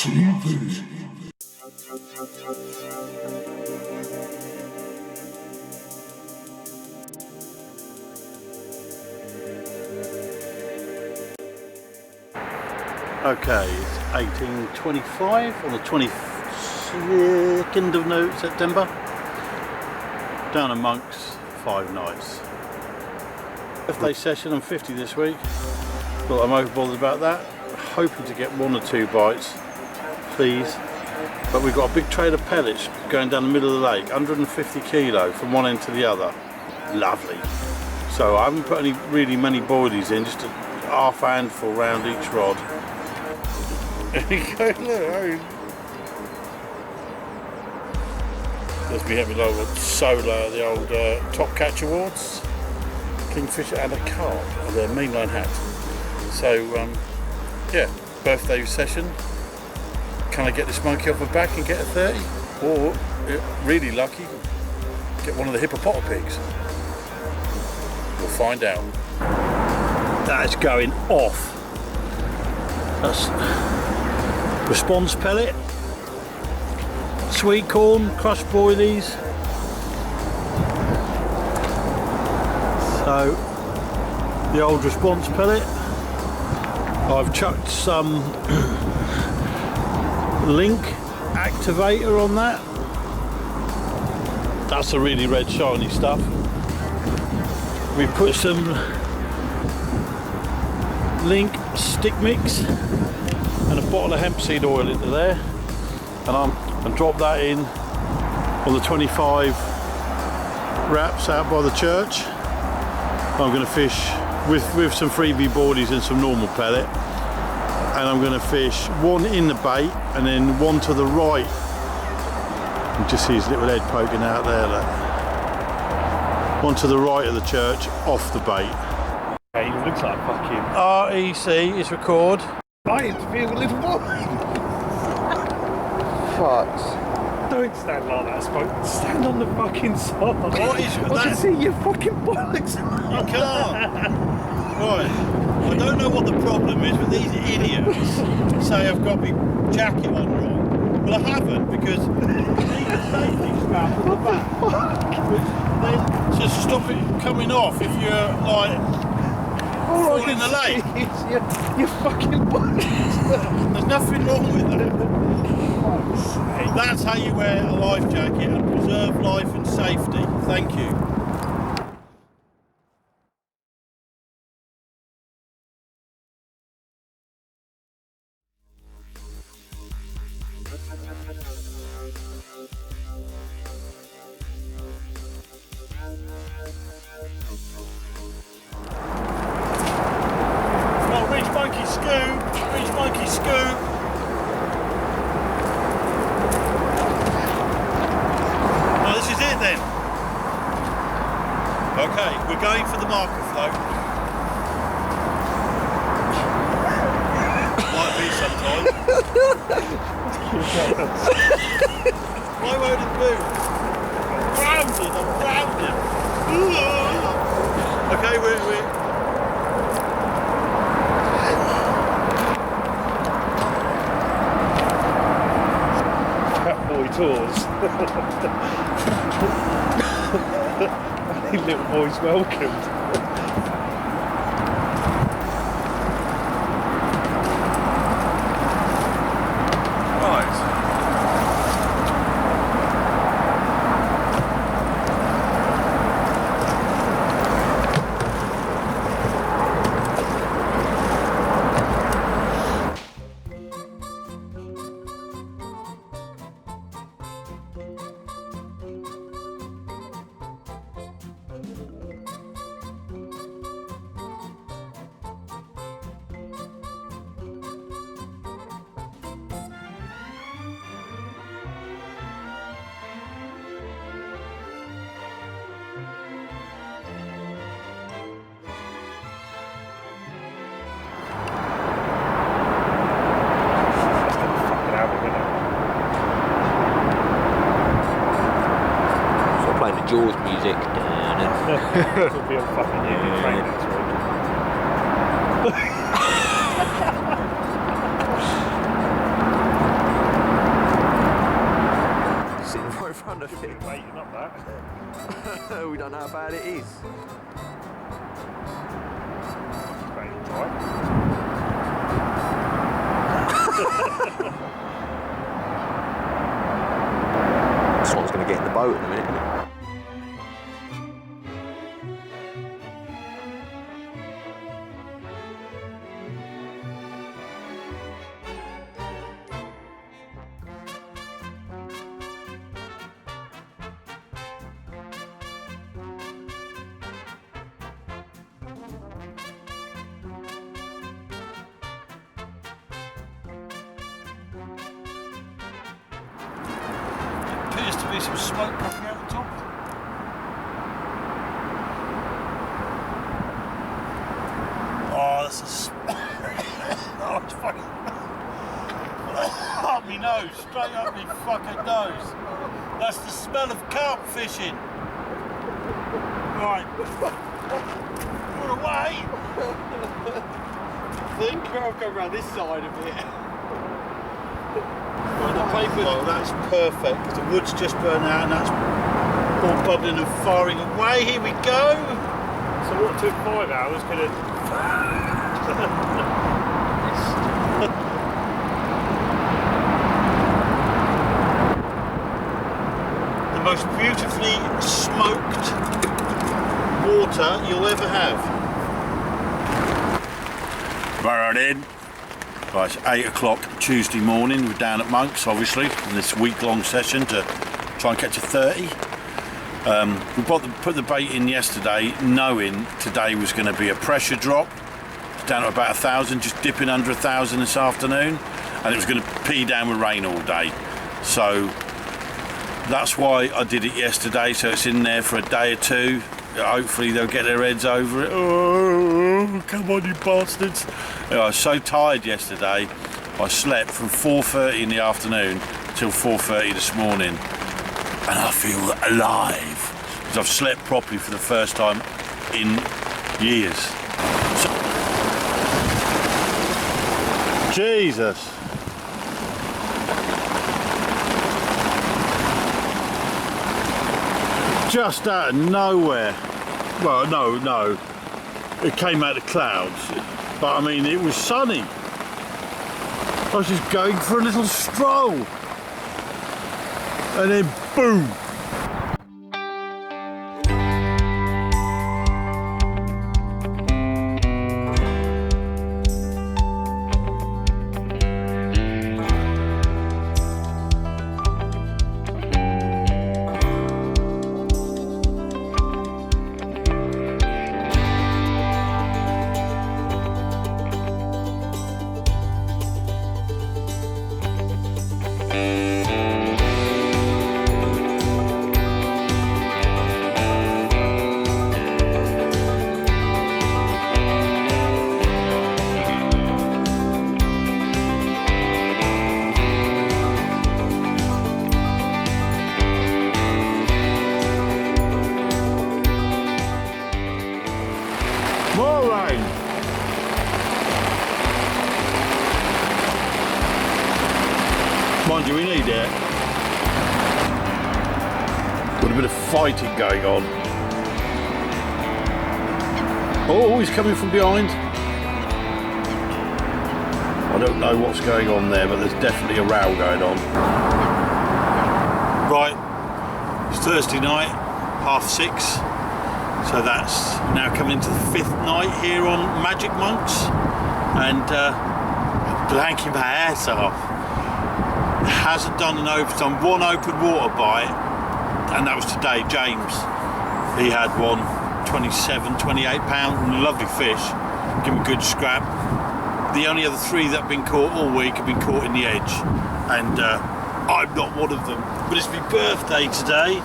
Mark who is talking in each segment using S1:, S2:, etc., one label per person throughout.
S1: TV.
S2: Okay, it's 1825 on the 22nd of September. Down in Monks, 5 nights. Birthday session, I'm 50 this week. But I'm overbothered about that. Hoping to get 1 or 2 bites, please. But we've got a big trail of pellets going down the middle of the lake, 150 kilo from one end to the other. Lovely. So I haven't put any really many boilies in, just a half handful round each rod. There you go, look. There's me having a little solar, the old Top Catch Awards, kingfisher and a carp, with a mainline hat. So, yeah, birthday session. Can I get this monkey off my back and get a 30? Or, really lucky, get one of the hippopotapigs. We'll find out. That is going off. That's response pellet, sweet corn, crushed boilies. So the old response pellet. I've chucked some link activator on that. That's a really red shiny stuff. We put some link stick mix and a bottle of hemp seed oil into there, and drop that in on the 25 wraps out by the church. I'm going to fish with some freebie boardies and some normal pellet, and I'm going to fish 1 in the bait and then 1 to the right. You just see his little head poking out there. Look. 1 to the right of the church, off the bait.
S3: He looks like fucking
S2: REC is record.
S3: I interview a little boy.
S1: Fucks.
S3: Don't stand like that, Spoke. Stand on the fucking side.
S2: What is
S3: I
S2: that?
S3: can see your fucking bollocks.
S2: You can't. Right. I don't know what the problem is with these idiots. Say I've got my jacket on wrong. Well, I haven't, because I need a safety strap at the back. Then to stop it coming off if you're like fall in the lake.
S3: Your fucking bollocks.
S2: There's nothing wrong with that. That's how you wear a life jacket and preserve life and safety. Thank you. Reach monkey scoop. Oh, this is it then. Okay, we're going for the marker float. Might be sometimes. Why won't it move? I'm grounded. Okay, we're
S3: tours. Little boys welcomed.
S1: Jaws music.
S3: Could be on fucking Union train next week.
S1: We don't know how bad it is. Someone's going to get in the boat in a minute, isn't it?
S2: Appears to be some smoke coming out the top. Oh, that's a oh, it's fucking up me nose, straight up me fucking nose. That's the smell of carp fishing. Right. Put away.
S3: I think I'll go around this side of it.
S2: Well, that's perfect. The wood's just burned out and that's all bubbling and firing away. Here we go.
S3: So what took 5 hours could have...
S2: The most beautifully smoked water you'll ever have. Morning. Right, it's 8 o'clock Tuesday morning. We're down at Monks, obviously, in this week-long session to try and catch a 30. We put the bait in yesterday, knowing today was going to be a pressure drop. It's down to about 1,000, just dipping under 1,000 this afternoon, and it was going to pee down with rain all day. So that's why I did it yesterday, so it's in there for a day or two. Hopefully they'll get their heads over it. Oh, come on, you bastards. I was so tired yesterday, I slept from 4:30 in the afternoon till 4:30 this morning. And I feel alive, because I've slept properly for the first time in years. So, Jesus. Just out of nowhere. Well, no. It came out of the clouds. But I mean, it was sunny. I was just going for a little stroll. And then boom. More rain. Mind you, we need it. Got a bit of fighting going on. Oh, he's coming from behind. I don't know what's going on there, but there's definitely a row going on. Right, it's Thursday night, 6:30. So that's now coming into the 5th night here on Magic Monks, and blanking my ass off. Hasn't done done one open water bite, and that was today. James, he had one, 27, 28 pound, lovely fish, give him a good scrap. The only other 3 that have been caught all week have been caught in the edge, and I'm not one of them. But it's my birthday today,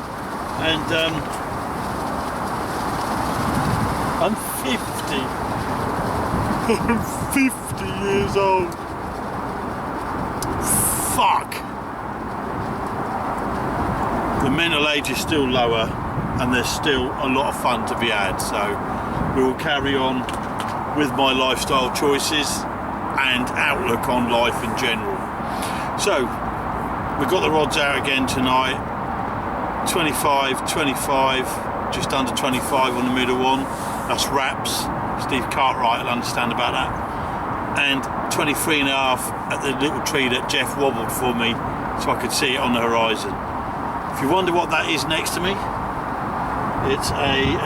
S2: and I'm 50. I'm 50 years old. Fuck. The mental age is still lower, and there's still a lot of fun to be had. So we will carry on with my lifestyle choices and outlook on life in general. So we've got the rods out again tonight. 25, 25. just under 25 on the middle one. That's wraps. Steve Cartwright will understand about that. And 23 and a half at the little tree that Jeff wobbled for me so I could see it on the horizon. If you wonder what that is next to me, it's a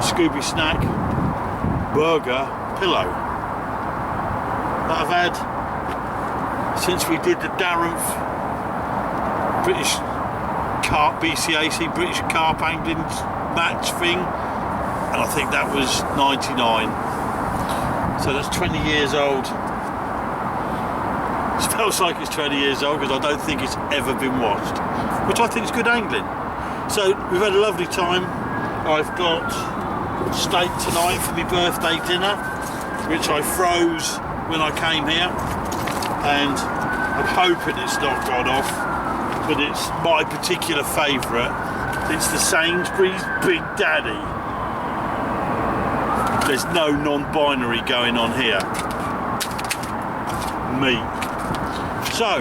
S2: Scooby Snack burger pillow that I've had since we did the Darrenth British Carp BCAC British Carp Angling match thing, and I think that was 99, so that's 20 years old. It feels like it's 20 years old because I don't think it's ever been washed, which I think is good angling. So we've had a lovely time. I've got steak tonight for my birthday dinner, which I froze when I came here, and I'm hoping it's not gone off, but it's my particular favourite. It's the Sainsbury's Big Daddy. There's no non-binary going on here. Me. So,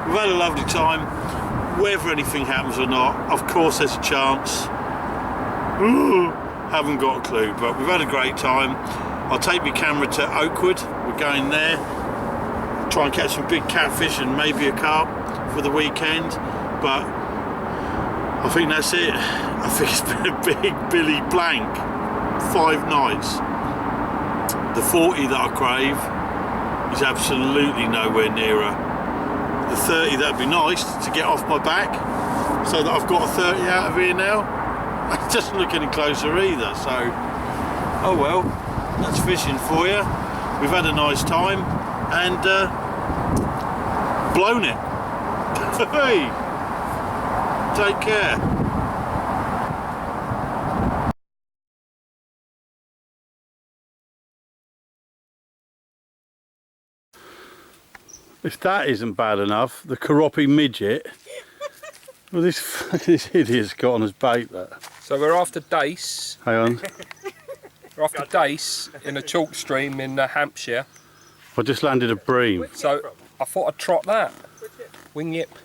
S2: we've had a lovely time. Whether anything happens or not, of course there's a chance. Haven't got a clue, but we've had a great time. I'll take my camera to Oakwood. We're going there. Try and catch some big catfish and maybe a carp for the weekend. But I think that's it. I think it's been a big Billy blank. 5 nights. The 40 that I crave is absolutely nowhere nearer. The 30, that'd be nice to get off my back, so that I've got a 30 out of here now. It doesn't look any closer either, so oh well, that's fishing for you. We've had a nice time and blown it. Hey, take care. If that isn't bad enough, the Karopi midget. Well, this idiot's got on his bait. That.
S4: So we're after dace.
S2: Hang on.
S4: We're after dace in a chalk stream in Hampshire.
S2: I just landed a bream.
S4: So I thought I'd trot that. Wing yip.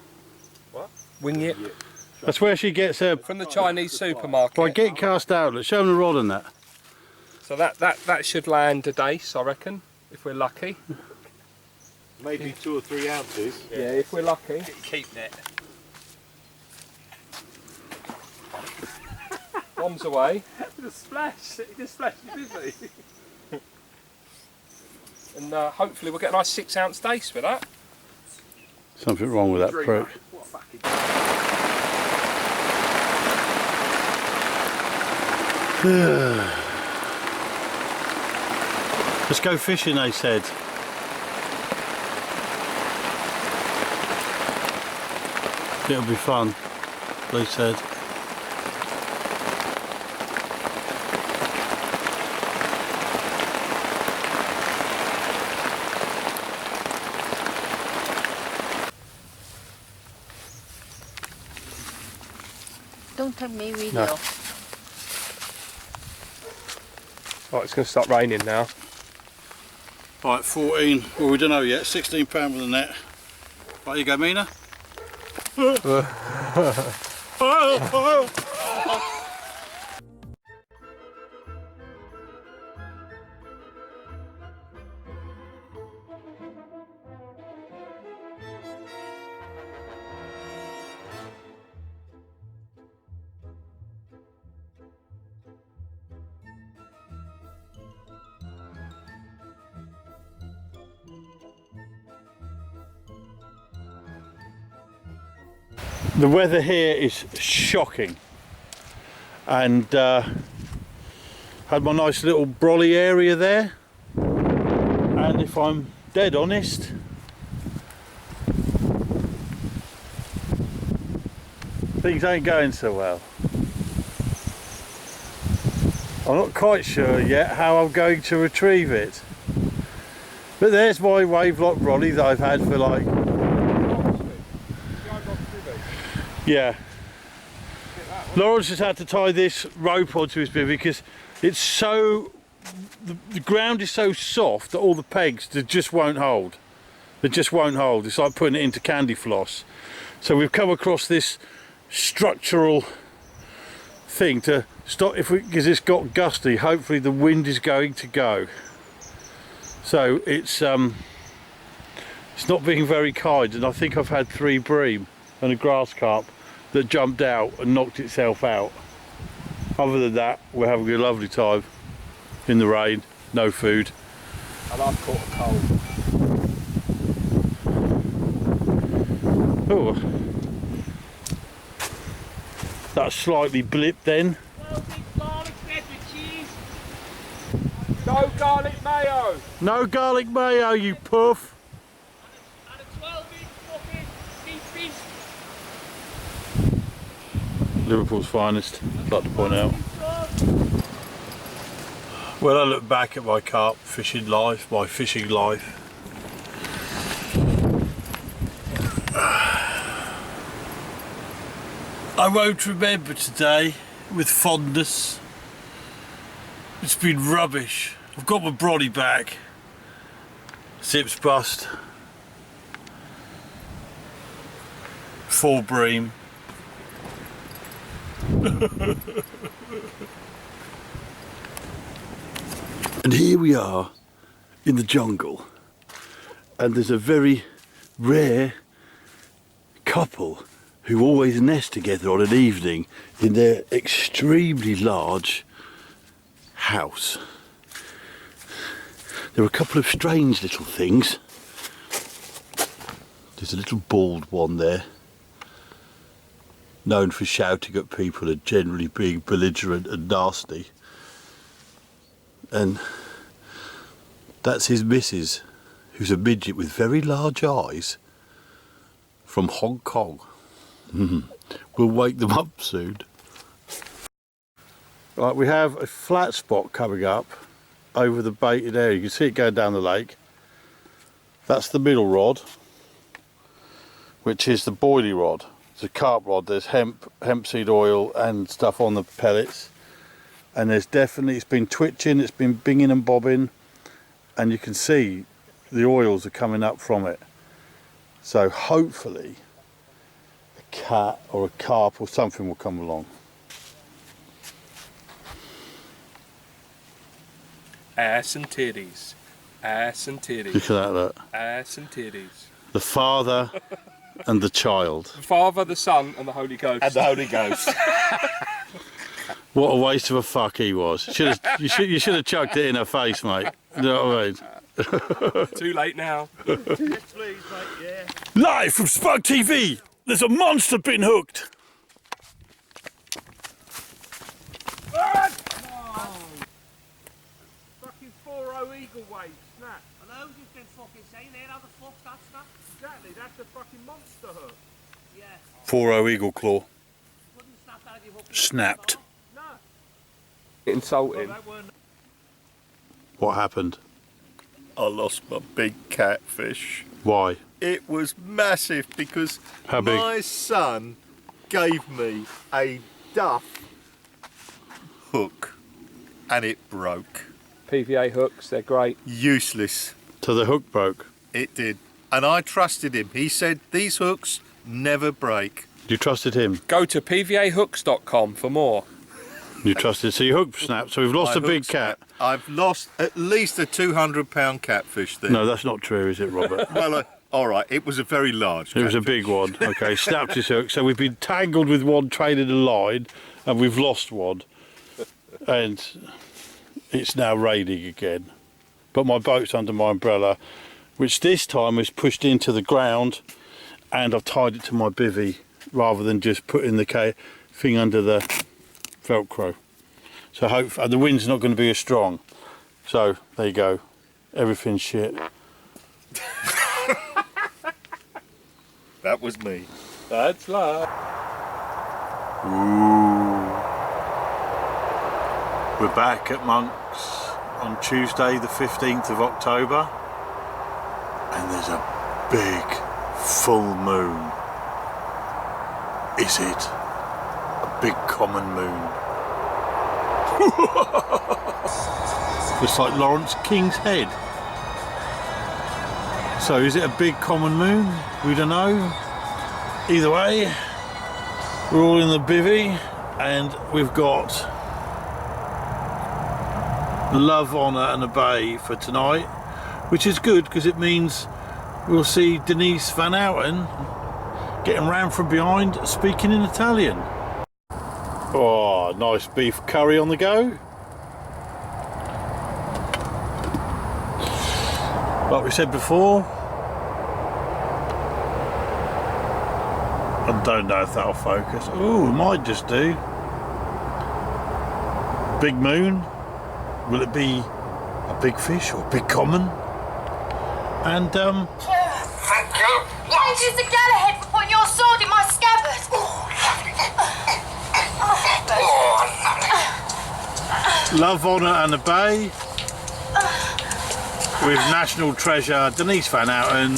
S4: What? Wing yip.
S2: That's where she gets her.
S4: From the Chinese supermarket.
S2: Right, get cast outlet. Show them the rod and that.
S4: So that should land a dace, I reckon, if we're lucky.
S5: Maybe 2 or 3 ounces.
S4: Yeah, if we're lucky.
S5: Keep net.
S4: Bombs away.
S5: Just splash. It just splashed busy.
S4: And hopefully we'll get a nice 6 ounce dace with that.
S2: Something wrong with that prick. Let's go fishing, they said. It'll be fun, they said.
S6: Don't take me video.
S4: No. Right, it's going to start raining now.
S2: Right, 14. Well, we don't know yet. £16 with the net. Right, you go, Mina. The weather here is shocking, and had my nice little brolly area there, and if I'm dead honest, things ain't going so well. I'm not quite sure yet how I'm going to retrieve it, but there's my wavelock brolly that I've had for like, yeah. Lawrence has had to tie this rope onto his bib because it's so, the ground is so soft that all the pegs just won't hold. They just won't hold. It's like putting it into candy floss. So we've come across this structural thing to stop because it's got gusty. Hopefully the wind is going to go. So it's not being very kind, and I think I've had 3 bream and a grass carp that jumped out and knocked itself out. Other than that, we're having a lovely time in the rain, no food.
S4: And I've caught a cold.
S2: Oh, that slightly blipped then.
S4: No garlic mayo!
S2: No garlic mayo, you puff!
S5: And a 12-inch fucking deep fish.
S2: Liverpool's finest, I'd like to point out. When I look back at my carp fishing life, my fishing life, I won't remember today with fondness. It's been rubbish. I've got my brodie back. Zips bust. 4 bream. And here we are in the jungle, and there's a very rare couple who always nest together on an evening in their extremely large house. There are a couple of strange little things. There's a little bald one there, known for shouting at people and generally being belligerent and nasty. And that's his missus, who's a midget with very large eyes from Hong Kong. We'll wake them up soon. Right, we have a flat spot coming up over the baited area. You can see it going down the lake. That's the middle rod, which is the boilie rod. It's a carp rod. There's hemp seed oil and stuff on the pellets. And there's definitely, it's been twitching, it's been binging and bobbing, and you can see the oils are coming up from it. So hopefully a cat or a carp or something will come along.
S4: Ass and titties. Ass and titties.
S2: Look at that, look.
S4: Ass and titties.
S2: The Father and the child.
S4: The Father, the Son, and the Holy Ghost.
S5: And the Holy Ghost.
S2: What a waste of a fuck he was. You should have chucked it in her face, mate. You know what I mean?
S4: Too late now.
S5: Yes, please, mate, yeah.
S2: Live from Spug TV, there's a monster been hooked.
S3: Fucking 4-0 eagle wave, snap.
S5: I know, you've been fucking saying there, how the fuck's that stuff?
S3: Exactly, that's a fucking monster hook.
S5: Yeah.
S2: 4-0 eagle claw.
S5: Wouldn't snap out of your hook.
S2: Snapped.
S3: No.
S4: Insulting.
S3: That weren't.
S2: What happened?
S7: I lost my big catfish.
S2: Why?
S7: It was massive because
S2: How big?
S7: my son gave me a duff hook and it broke.
S4: PVA hooks, they're great.
S7: Useless.
S2: So the hook broke.
S7: It did. And I trusted him. He said these hooks never break.
S2: You trusted him.
S4: Go to pvahooks.com for more.
S2: You trusted. So your hook snapped. So we've lost
S7: My
S2: a big
S7: hook
S2: cat.
S7: snapped. I've lost at least a 200-pound catfish there.
S2: No, that's not true, is it, Robert?
S7: Well, all right. It was a very large
S2: It was a
S7: catfish.
S2: big one. Okay, snapped his hook. So we've been tangled with one trailing a line, and we've lost one. And it's now raining again. But my boat's under my umbrella, which this time is pushed into the ground, and I've tied it to my bivvy rather than just putting the thing under the Velcro. So hopefully the wind's not going to be as strong. So there you go. Everything's shit.
S7: That was me.
S4: That's life.
S2: We're back at Monks on Tuesday the 15th of October, and there's a big full moon. Is it a big common moon? Looks like Lawrence King's head. So is it a big common moon? We don't know. Either way, We're all in the bivvy and we've got Love, Honour and Obey for tonight, which is good because it means we'll see Denise Van Outen getting round from behind speaking in Italian. Oh, nice beef curry on the go. Like we said before, I don't know if that'll focus. Ooh, it might just do. Big moon. Will it be a big fish or a big common? And
S8: Thank you. Thank you, the Galahad, for putting your sword in my scabbard.
S2: Love, Honour and Obey with national treasure Denise Van Outen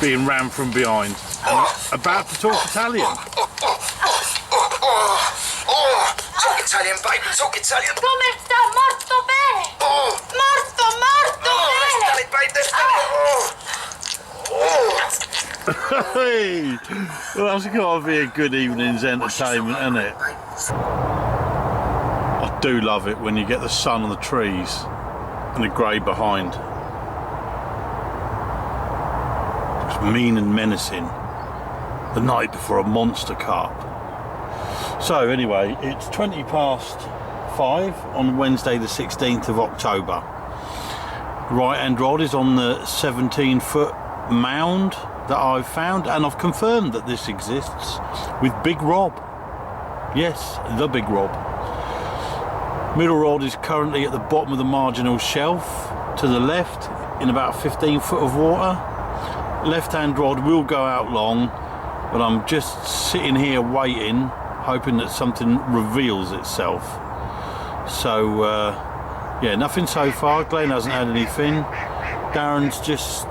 S2: being rammed from behind and about to talk Italian.
S9: Talk Italian, baby, talk Italian.
S8: Come sta morto bene? Morto bene.
S2: Hey, well, that's got to be a good evening's entertainment, isn't it? I do love it when you get the sun on the trees and the grey behind. It's mean and menacing. The night before a monster carp. So anyway, it's 5:20 on Wednesday the 16th of October. The right-hand rod is on the 17-foot mound that I've found, and I've confirmed that this exists with Big Rob. Yes, the Big Rob. Middle rod is currently at the bottom of the marginal shelf to the left in about 15 foot of water. Left-hand rod will go out long, but I'm just sitting here waiting, hoping that something reveals itself. So yeah, nothing so far. Glenn hasn't had anything. Darren's just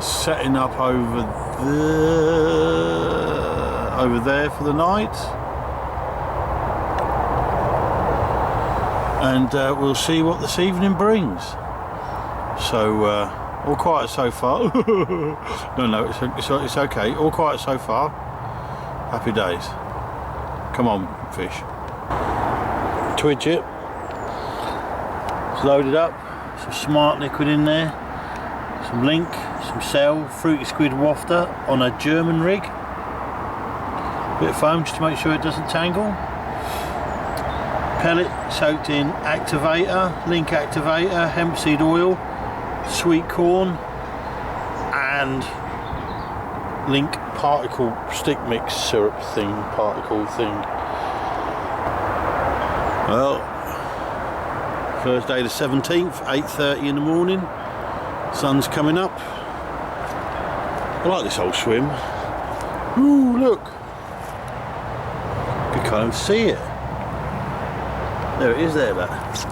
S2: setting up over there for the night, and we'll see what this evening brings. So all quiet so far. no, it's okay. All quiet so far. Happy days. Come on, fish. Twitch it. It's loaded up. Some smart liquid in there. Some link, some cell, fruity squid wafter on a German rig. Bit of foam just to make sure it doesn't tangle. Pellet soaked in activator, link activator, hemp seed oil, sweet corn, and link particle stick mix syrup particle thing. Well, Thursday the 17th, 8:30 in the morning. Sun's coming up. I like this old swim. Ooh, look. You can't even see it. There it is there, that.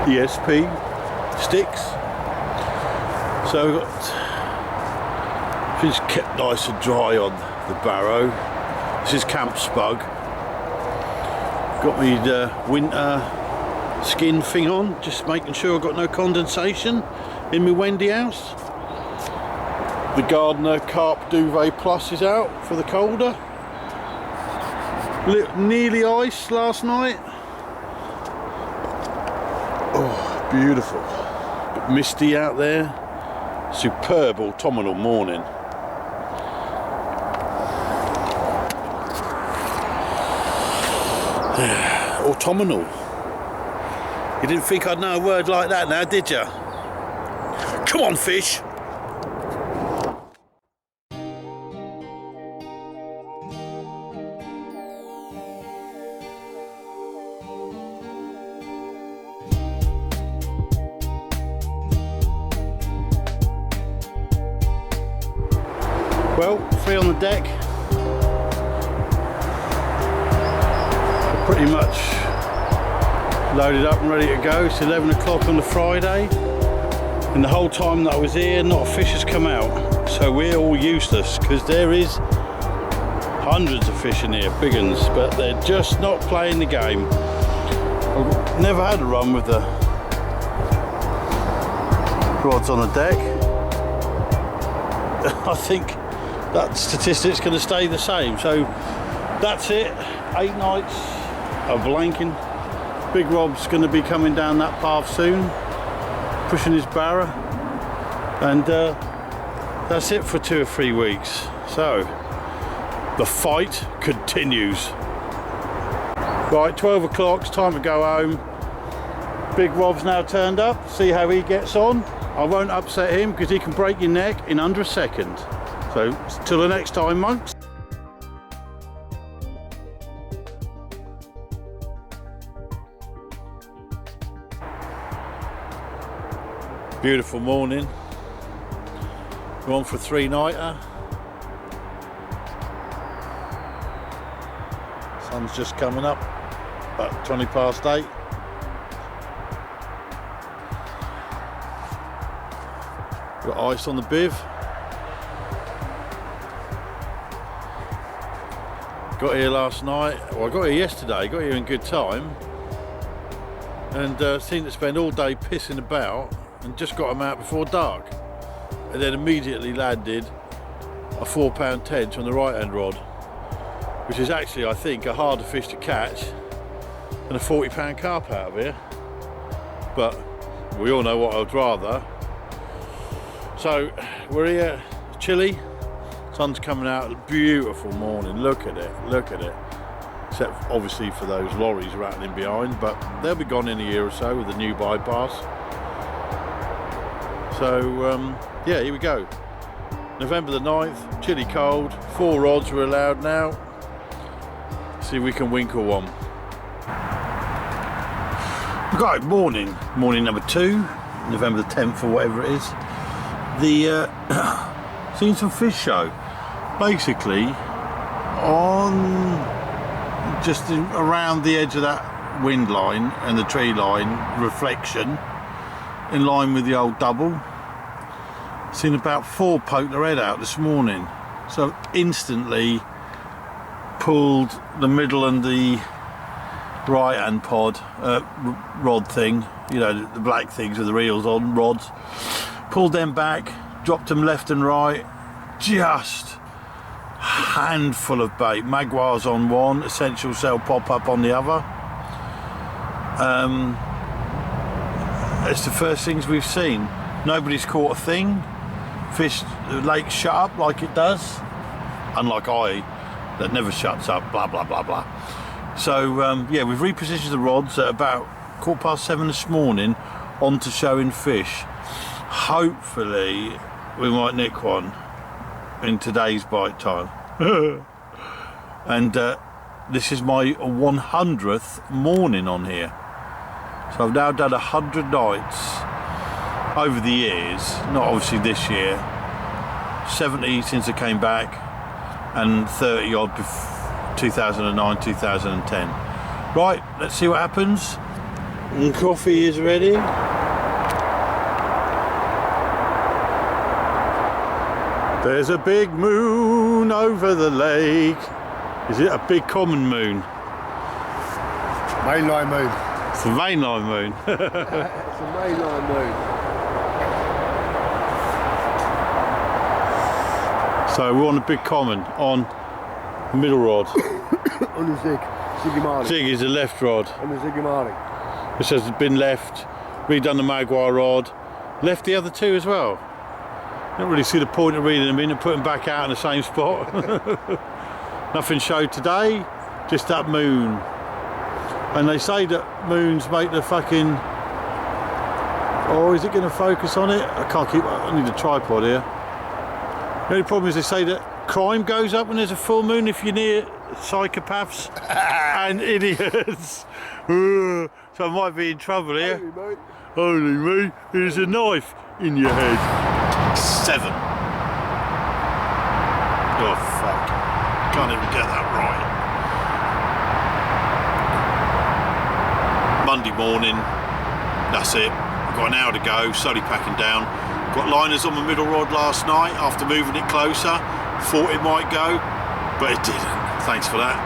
S2: ESP sticks. So we've got things kept nice and dry on the barrow. This is Camp Spug. Got me the winter skin thing on, just making sure I've got no condensation in my Wendy house. The Gardner Carp Duvet Plus is out for the colder. Nearly ice last night. Oh, beautiful. Bit misty out there. Superb autumnal morning. Autumnal. You didn't think I'd know a word like that now, did you? Come on, fish! Well, free on the deck. Pretty much loaded up and ready to go. It's 11 o'clock on the Friday, and the whole time that I was here not a fish has come out, so we're all useless because there is hundreds of fish in here, big uns, but they're just not playing the game. I've never had a run with the rods on the deck. I think that statistic's going to stay the same. So that's it. 8 nights of blanking. Big Rob's going to be coming down that path soon, pushing his barrow, and that's it for 2 or 3 weeks. So the fight continues. Right, 12 o'clock, it's time to go home. Big Rob's now turned up, see how he gets on. I won't upset him because he can break your neck in under a second. So till the next time, monks. Beautiful morning. We're on for a 3-nighter. Sun's just coming up, about 20 past 8. Got ice on the biv. Got here last night, well I got here yesterday, got here in good time, and seemed to spend all day pissing about and just got them out before dark, and then immediately landed a 4-pound tench on the right hand rod, which is actually, I think, a harder fish to catch than a 40-pound carp out of here, but we all know what I'd rather. So we're here, chilly, sun's coming out, beautiful morning, look at it, except obviously for those lorries rattling behind, but they'll be gone in a year or so with the new bypass. So yeah, here we go. November the 9th, chilly cold, 4 rods are allowed now. See if we can winkle one. Right, morning number 2, November the 10th or whatever it is. Seen some fish show. Basically, on just around the edge of that wind line and the tree line reflection, in line with the old double, seen about 4 poke their head out this morning. So instantly pulled the middle and the right hand pod rod thing, you know, the black things with the reels on rods, pulled them back, dropped them left and right, just handful of bait. Magwars on one, essential cell pop up on the other. It's the first things we've seen. Nobody's caught a thing. Fish, the lake shut up like it does, unlike I, that never shuts up, blah blah blah blah. So yeah, we've repositioned the rods at about 7:15 this morning onto showing fish. Hopefully we might nick one in today's bite time. And this is my 100th morning on here. So I've now done 100 nights over the years, not obviously this year, 70 since I came back, and 30 odd 2009, 2010. Right, let's see what happens. And coffee is ready. There's a big moon over the lake. Is it a big common moon?
S10: Mainline moon.
S2: It's a mainline moon.
S10: It's a mainline moon.
S2: So we're on a big common on middle rod.
S10: On the zig. Ziggy Marley.
S2: Zig is the left rod.
S10: On the Ziggy Marley.
S2: It says it's been left, redone the Magwar rod, left the other 2 as well. Don't really see the point of reading them in and putting them back out in the same spot. Nothing showed today, just that moon. And they say that moons make the fucking... Oh, is it going to focus on it? I can't keep... I need a tripod here. The only problem is they say that crime goes up when there's a full moon if you're near psychopaths and idiots. So I might be in trouble here. Holy mate, there's a knife in your head. 7. Oh fuck. Can't even get that right. Monday morning, that's it. Got an hour to go, slowly packing down. Got liners on my middle rod last night after moving it closer. Thought it might go, but it didn't. Thanks for that.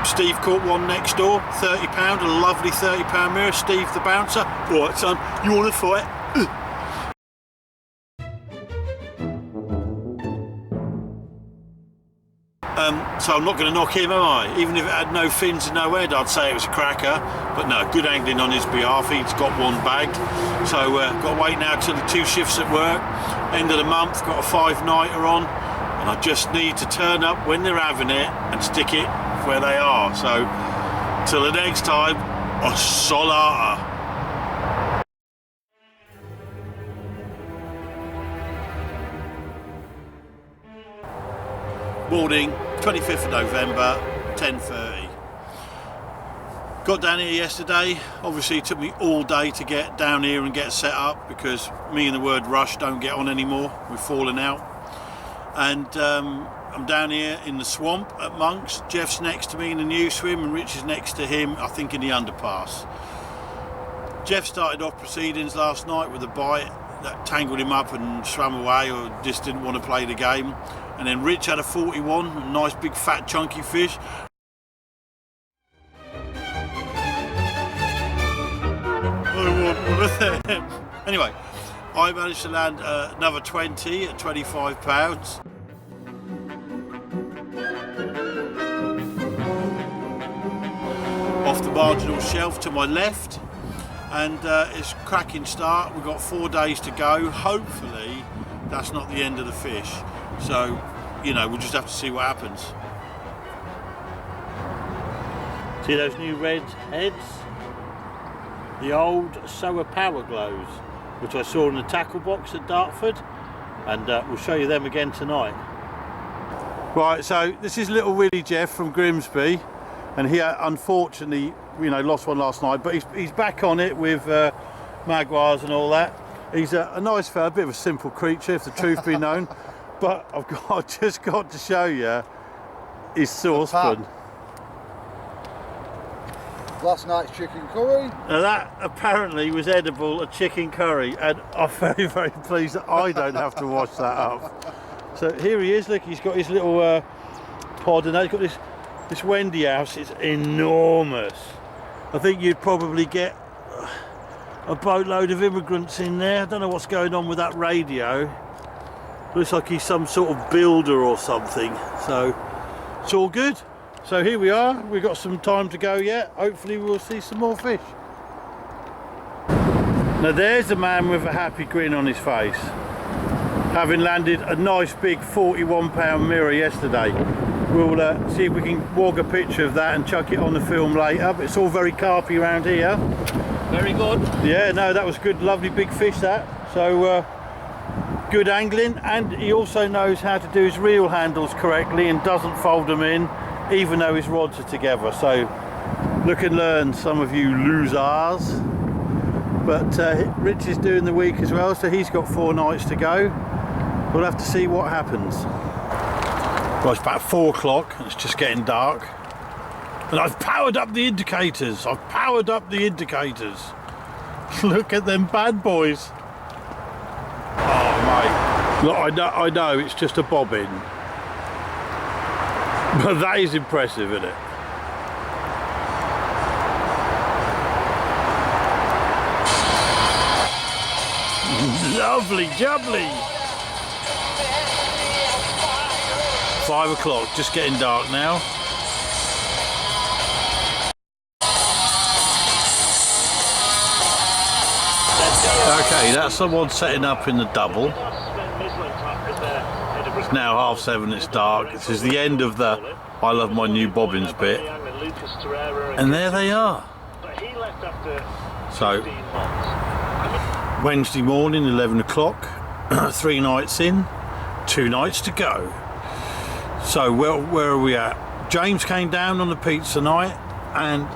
S2: Steve caught one next door, £30, a lovely £30 mirror. Steve the bouncer. All right, son, you want to fight? So I'm not going to knock him, am I? Even if it had no fins and no head, I'd say it was a cracker. But no, good angling on his behalf. He's got one bagged. So got to wait now till the 2 shifts at work. End of the month, got a 5-nighter on. And I just need to turn up when they're having it and stick it where they are. So till the next time, a solata. Morning, 25th of November, 10:30. Got down here yesterday. Obviously it took me all day to get down here and get set up because me and the word rush don't get on anymore. We've fallen out. And I'm down here in the swamp at Monks. Jeff's next to me in the new swim and Rich is next to him, I think, in the underpass. Jeff started off proceedings last night with a bite that tangled him up and swam away, or just didn't want to play the game. And then Rich had a 41, a nice big fat chunky fish. Anyway, I managed to land another 20 at 25 pounds. Off the marginal shelf to my left, and it's a cracking start. We've got 4 days to go. Hopefully that's not the end of the fish. So, you know, we'll just have to see what happens. See those new red heads? The old Surrey Power Glows, which I saw in the tackle box at Dartford, and we'll show you them again tonight. Right, so this is little Willie Jeff from Grimsby, and he unfortunately, you know, lost one last night, but he's back on it with magwars and all that. He's a nice fella, a bit of a simple creature, if the truth be known. But I've just got to show you his saucepan.
S10: Last night's chicken curry.
S2: Now that apparently was edible, a chicken curry, and I'm very, very pleased that I don't have to wash that up. So here he is, look, he's got his little pod, and he's got this Wendy house. It's enormous. I think you'd probably get a boatload of immigrants in there. I don't know what's going on with that radio. Looks like he's some sort of builder or something, so it's all good. So here we are, we've got some time to go yet. Hopefully we'll see some more fish. Now there's a man with a happy grin on his face, having landed a nice big 41-pound mirror yesterday. We'll see if we can walk a picture of that and chuck it on the film later, but it's all very carpy around here.
S4: Very good.
S2: Yeah, no, that was good, lovely big fish that. So good angling, and he also knows how to do his reel handles correctly and doesn't fold them in even though his rods are together. So look and learn, some of you losers. But Rich is doing the week as well, so he's got 4 nights to go. We'll have to see what happens. Well, it's about 4 o'clock and it's just getting dark, and I've powered up the indicators. Look at them bad boys. Oh mate, look, I know it's just a bobbin, but that is impressive, isn't it? Lovely jubbly. 5 o'clock, just getting dark now. Okay, that's someone setting up in the double. It's now 7:30, it's dark. This is the end of the I love my new bobbins bit. And there they are. So, Wednesday morning, 11 o'clock, 3 nights in, 2 nights to go. So, where are we at? James came down on the pizza night and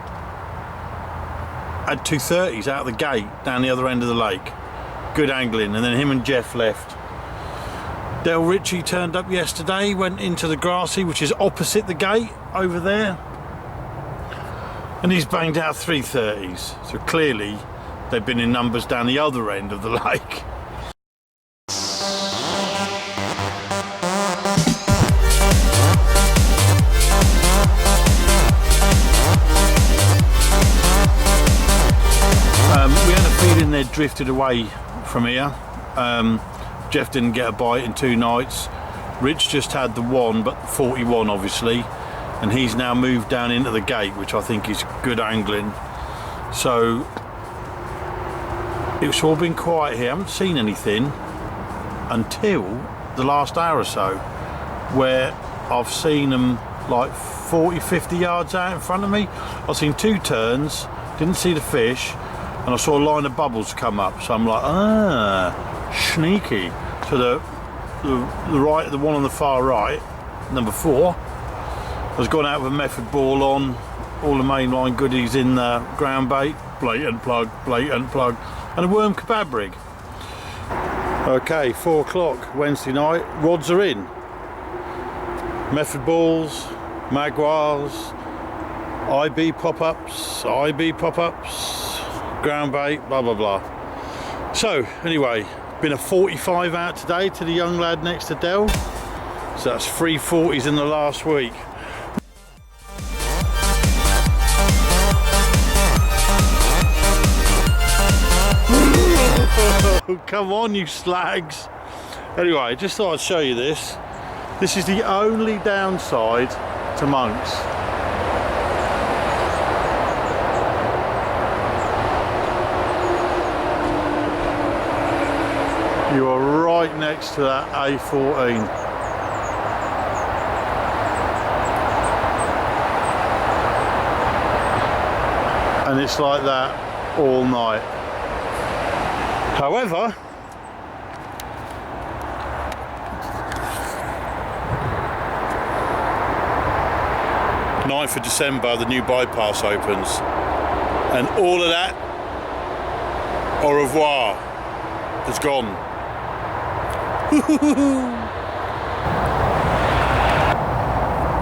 S2: had 230s out the gate down the other end of the lake. Good angling, and then him and Jeff left. Del Ritchie turned up yesterday, went into the grassy, which is opposite the gate over there, and he's banged out 330s. So clearly they've been in numbers down the other end of the lake. We had a feeling they'd drifted away from here. Jeff didn't get a bite in 2 nights. Rich just had the one, but 41 obviously, and he's now moved down into the gate, which I think is good angling. So it's all been quiet here. I haven't seen anything until the last hour or so, where I've seen them like 40, 50 yards out in front of me. I've seen 2 turns, didn't see the fish, and I saw a line of bubbles come up. So I'm like, sneaky. So the one on the far right, number 4, has gone out with a method ball on, all the mainline goodies in the ground bait, blatant plug, and a worm kebab rig. Okay, 4 o'clock Wednesday night, rods are in. Method balls, magwars, IB pop-ups, ground bait, blah blah blah. So anyway, been a 45 out today to the young lad next to Dell. So that's 3 40s in the last week. Come on, you slags. Anyway, I just thought I'd show you this. This is the only downside to Monks. You are right next to that A14. And it's like that all night. However, of December, the new bypass opens, and all of that au revoir is gone.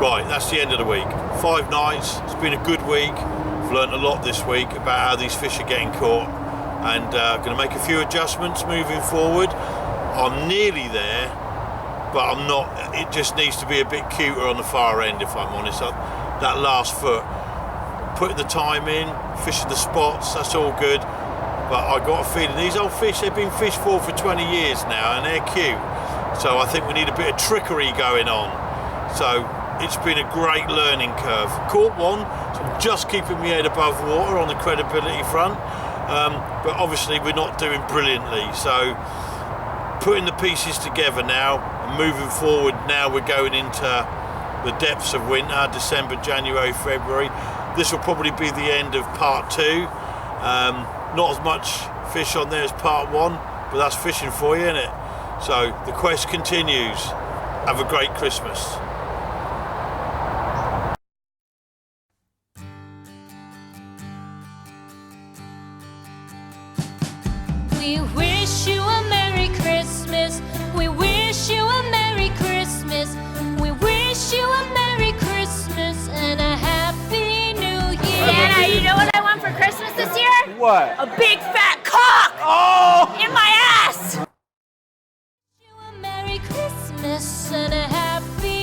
S2: Right, that's the end of the week. 5 nights, it's been a good week. I've learnt a lot this week about how these fish are getting caught, and going to make a few adjustments moving forward. I'm nearly there, but I'm not. It just needs to be a bit cuter on the far end, if I'm honest. That last foot, putting the time in, fishing the spots, that's all good. But I got a feeling these old fish, they've been fished for 20 years now, and they're cute. So I think we need a bit of trickery going on. So it's been a great learning curve. Caught one, so I'm just keeping my head above water on the credibility front. But obviously we're not doing brilliantly. So putting the pieces together now, and moving forward now, we're going into the depths of winter, December, January, February. This will probably be the end of part 2. Not as much fish on there as part 1, but that's fishing for you, isn't it? So the quest continues. Have a great Christmas.
S8: We wish you a Merry Christmas. We wish you a Merry Christmas. We wish you a Merry Christmas and a Happy New Year.
S6: Nana, you know what I want for Christmas this year?
S4: What?
S6: A big fat cock!
S4: Oh!
S6: In my ass!
S8: Wish you a Merry Christmas and a Happy